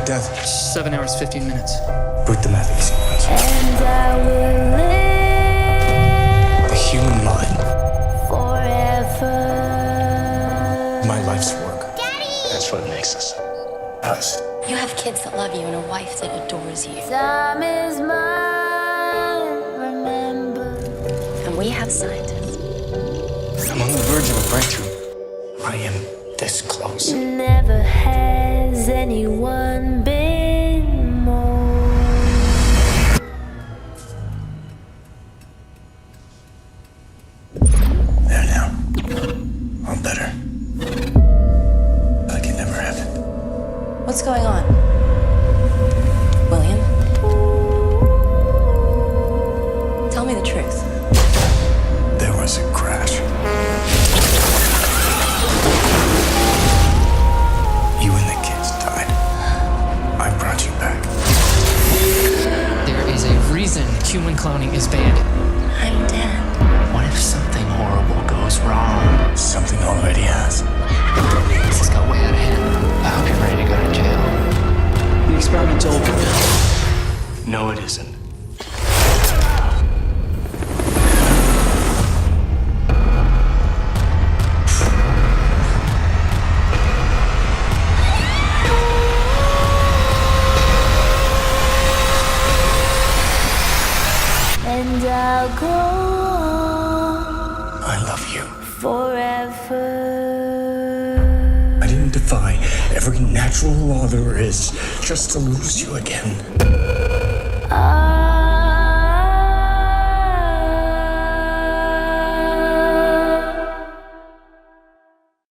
death? 7 hours, 15 minutes. Boot the mapping sequence. And I will live The human mind. forever. My life's work. Daddy! That's what makes us. You have kids that love you and a wife that adores you. Time is mine, remember. And we have scientists. I'm on the verge of a breakthrough. I am this close. Never has anyone been more. There now. I'm better. Like it never happened. What's going on? William? Tell me the truth. There was a crash. You and the kids died. I brought you back. There is a reason human cloning is banned. I'm dead. What if something horrible goes wrong? Something already has. This has got way out of hand. I hope you're ready to go to jail. The experiment's over. No, it isn't. And I'll go on I love you. forever. I didn't defy every natural law there is just to lose you again.